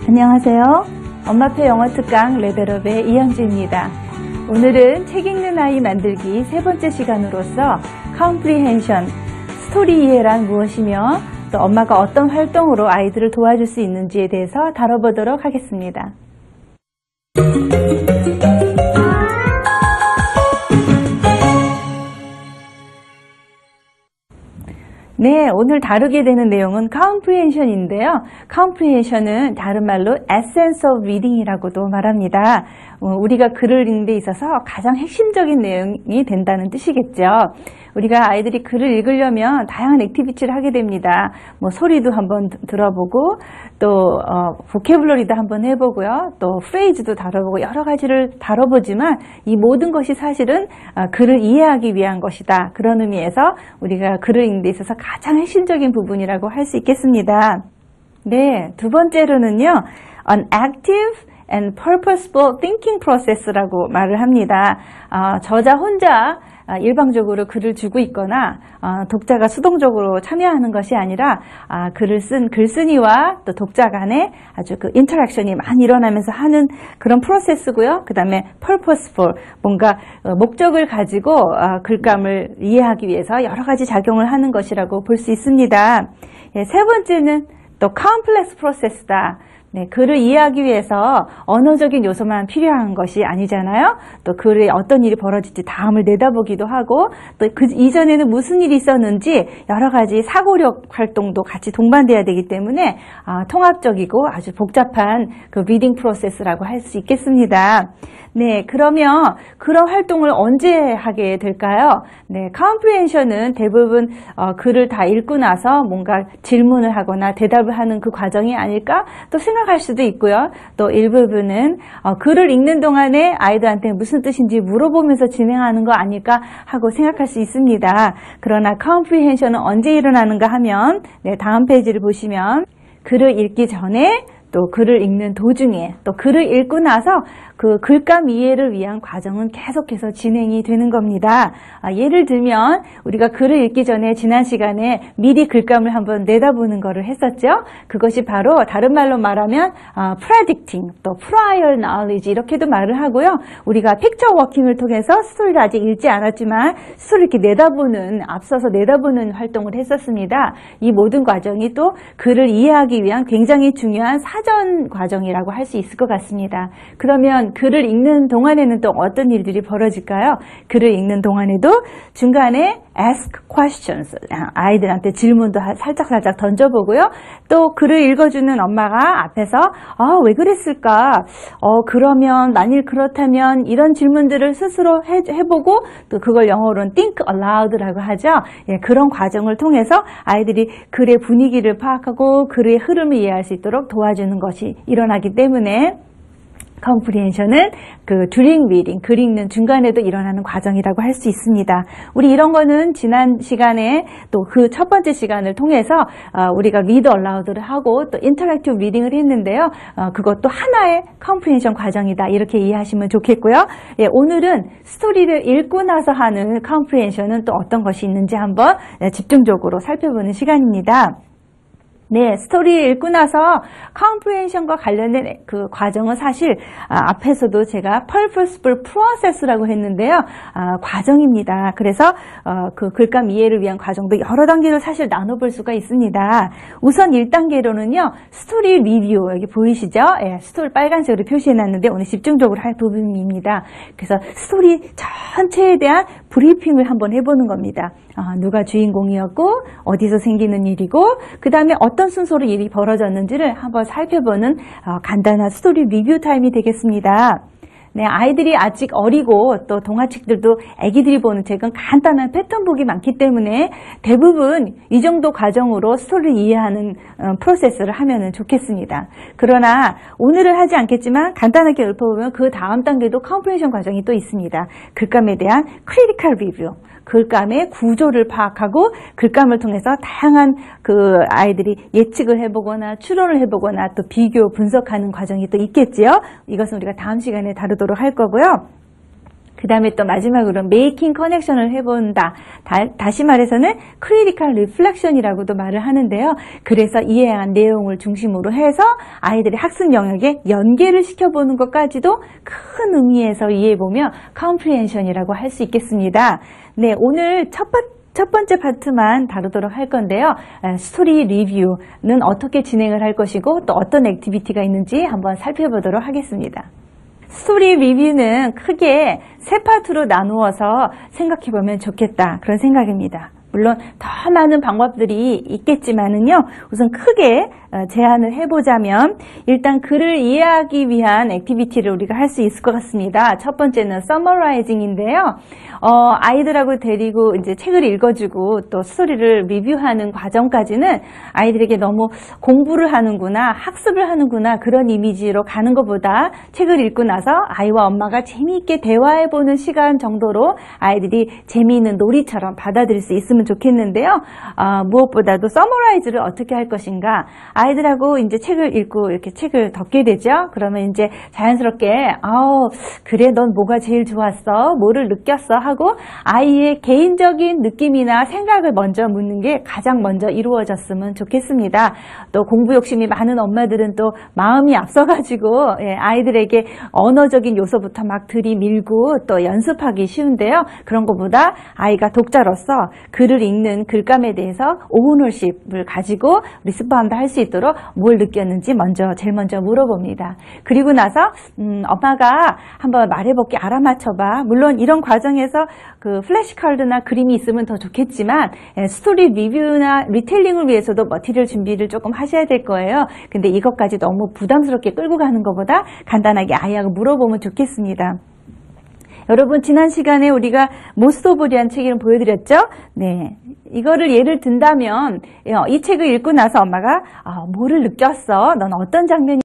안녕하세요. 엄마표 영어 특강 레벨업의 이현주입니다. 오늘은 책 읽는 아이 만들기 세 번째 시간으로서 comprehension, 스토리 이해란 무엇이며 또 엄마가 어떤 활동으로 아이들을 도와줄 수 있는지에 대해서 다뤄보도록 하겠습니다. 네, 오늘 다루게 되는 내용은 comprehension인데요. comprehension은 다른 말로 essence of reading이라고도 말합니다. 우리가 글을 읽는 데 있어서 가장 핵심적인 내용이 된다는 뜻이겠죠. 우리가 아이들이 글을 읽으려면 다양한 액티비티를 하게 됩니다. 소리도 한번 들어보고 또 보캐블러리도 한번 해보고요. 또 프레이즈도 다뤄보고 여러 가지를 다뤄보지만 이 모든 것이 사실은 글을 이해하기 위한 것이다. 그런 의미에서 우리가 글을 읽는 데 있어서 가장 핵심적인 부분이라고 할 수 있겠습니다. 네, 두 번째로는요. An active and purposeful thinking process라고 말을 합니다. 저자 혼자 일방적으로 글을 주고 있거나 독자가 수동적으로 참여하는 것이 아니라 글을 쓴 글쓴이와 또 독자 간에 아주 그 인터랙션이 많이 일어나면서 하는 그런 프로세스고요. 그 다음에 purposeful, 뭔가 목적을 가지고 글감을 이해하기 위해서 여러 가지 작용을 하는 것이라고 볼 수 있습니다. 세 번째는 또 complex process다. 네, 글을 이해하기 위해서 언어적인 요소만 필요한 것이 아니잖아요. 또 글에 어떤 일이 벌어질지 다음을 내다보기도 하고 또 그 이전에는 무슨 일이 있었는지 여러 가지 사고력 활동도 같이 동반돼야 되기 때문에 통합적이고 아주 복잡한 그 리딩 프로세스라고 할 수 있겠습니다. 네, 그러면 그런 활동을 언제 하게 될까요? 네, comprehension은 대부분 글을 다 읽고 나서 뭔가 질문을 하거나 대답을 하는 그 과정이 아닐까 또 생각할 수도 있고요. 또 일부분은 글을 읽는 동안에 아이들한테 무슨 뜻인지 물어보면서 진행하는 거 아닐까 하고 생각할 수 있습니다. 그러나 comprehension은 언제 일어나는가 하면 네, 다음 페이지를 보시면 글을 읽기 전에 또 글을 읽는 도중에 또 글을 읽고 나서 그 글감 이해를 위한 과정은 계속해서 진행이 되는 겁니다. 예를 들면 우리가 글을 읽기 전에 지난 시간에 미리 글감을 한번 내다보는 거를 했었죠. 그것이 바로 다른 말로 말하면 predicting, 또 prior knowledge 이렇게도 말을 하고요. 우리가 픽처 워킹을 통해서 스토리를 아직 읽지 않았지만 스토리를 이렇게 내다보는, 앞서서 내다보는 활동을 했었습니다. 이 모든 과정이 또 글을 이해하기 위한 굉장히 중요한 사전 과정이라고 할 수 있을 것 같습니다. 그러면 글을 읽는 동안에는 또 어떤 일들이 벌어질까요? 글을 읽는 동안에도 중간에 ask questions, 아이들한테 질문도 살짝 던져보고요. 또 글을 읽어주는 엄마가 앞에서 왜 그랬을까? 그러면 만일 그렇다면 이런 질문들을 스스로 해보고 또 그걸 영어로는 think aloud라고 하죠. 예, 그런 과정을 통해서 아이들이 글의 분위기를 파악하고 글의 흐름을 이해할 수 있도록 도와주는 것이 일어나기 때문에 comprehension은 그 during reading, 글 읽는 중간에도 일어나는 과정이라고 할 수 있습니다. 우리 이런 거는 지난 시간에 또 그 첫 번째 시간을 통해서 우리가 read aloud를 하고 또 interactive reading을 했는데요. 그것도 하나의 comprehension 과정이다. 이렇게 이해하시면 좋겠고요. 예, 오늘은 스토리를 읽고 나서 하는 comprehension은 또 어떤 것이 있는지 한번 집중적으로 살펴보는 시간입니다. 네, 스토리 읽고 나서 comprehension과 관련된 그 과정은 사실 앞에서도 제가 purposeful process라고 했는데요. 과정입니다. 그래서 그 글감 이해를 위한 과정도 여러 단계로 사실 나눠볼 수가 있습니다. 우선 1단계로는요. 스토리 리뷰, 여기 보이시죠? 예, 스토리 빨간색으로 표시해놨는데 오늘 집중적으로 할 부분입니다. 그래서 스토리 전체에 대한 브리핑을 한번 해보는 겁니다. 누가 주인공이었고 어디서 생기는 일이고 그 다음에 어떤 순서로 일이 벌어졌는지를 한번 살펴보는 간단한 스토리 리뷰 타임이 되겠습니다. 네, 아이들이 아직 어리고 또 동화책들도 아기들이 보는 책은 간단한 패턴북이 많기 때문에 대부분 이 정도 과정으로 스토리를 이해하는 프로세스를 하면 좋겠습니다. 그러나 오늘은 하지 않겠지만 간단하게 읊어보면 그 다음 단계도 컴프레션 과정이 또 있습니다. 글감에 대한 크리티컬 리뷰, 글감의 구조를 파악하고 글감을 통해서 다양한 그 아이들이 예측을 해보거나 추론을 해보거나 또 비교 분석하는 과정이 또 있겠지요. 이것은 우리가 다음 시간에 다루도록 할 거고요. 그 다음에 또 마지막으로 메이킹 커넥션을 해본다. 다시 말해서는 크리티컬 리플렉션이라고도 말을 하는데요. 그래서 이해한 내용을 중심으로 해서 아이들의 학습 영역에 연계를 시켜보는 것까지도 큰 의미에서 이해해보면 컴프리헨션이라고 할 수 있겠습니다. 네, 오늘 첫 번째 파트만 다루도록 할 건데요. 스토리 리뷰는 어떻게 진행을 할 것이고 또 어떤 액티비티가 있는지 한번 살펴보도록 하겠습니다. 스토리 리뷰는 크게 세 파트로 나누어서 생각해보면 좋겠다, 그런 생각입니다. 물론 더 많은 방법들이 있겠지만은요, 우선 크게 제안을 해보자면 일단 글을 이해하기 위한 액티비티를 우리가 할 수 있을 것 같습니다. 첫 번째는 서머라이징인데요. 아이들하고 데리고 이제 책을 읽어주고 또 스토리를 리뷰하는 과정까지는 아이들에게 너무 공부를 하는구나, 학습을 하는구나 그런 이미지로 가는 것보다 책을 읽고 나서 아이와 엄마가 재미있게 대화해보는 시간 정도로 아이들이 재미있는 놀이처럼 받아들일 수 있으면 좋겠는데요. 무엇보다도 서머라이즈를 어떻게 할 것인가. 아이들하고 이제 책을 읽고 이렇게 책을 덮게 되죠. 그러면 이제 자연스럽게 그래 넌 뭐가 제일 좋았어? 뭐를 느꼈어? 하고 아이의 개인적인 느낌이나 생각을 먼저 묻는 게 가장 먼저 이루어졌으면 좋겠습니다. 또 공부 욕심이 많은 엄마들은 또 마음이 앞서가지고 아이들에게 언어적인 요소부터 막 들이밀고 또 연습하기 쉬운데요. 그런 것보다 아이가 독자로서 글을 읽는 글감에 대해서 오너십을 가지고 리스폰드 할 수 있도록 뭘 느꼈는지 제일 먼저 물어봅니다. 그리고 나서 엄마가 한번 말해볼게, 알아맞혀봐. 물론 이런 과정에서 그 플래시카드나 그림이 있으면 더 좋겠지만 스토리 리뷰나 리텔링을 위해서도 머티리얼 준비를 조금 하셔야 될 거예요. 근데 이것까지 너무 부담스럽게 끌고 가는 것보다 간단하게 아이하고 물어보면 좋겠습니다. 여러분, 지난 시간에 우리가 모스트 오브 리한 책을 보여드렸죠? 네. 이거를 예를 든다면 이 책을 읽고 나서 엄마가 뭐를 느꼈어? 넌 어떤 장면이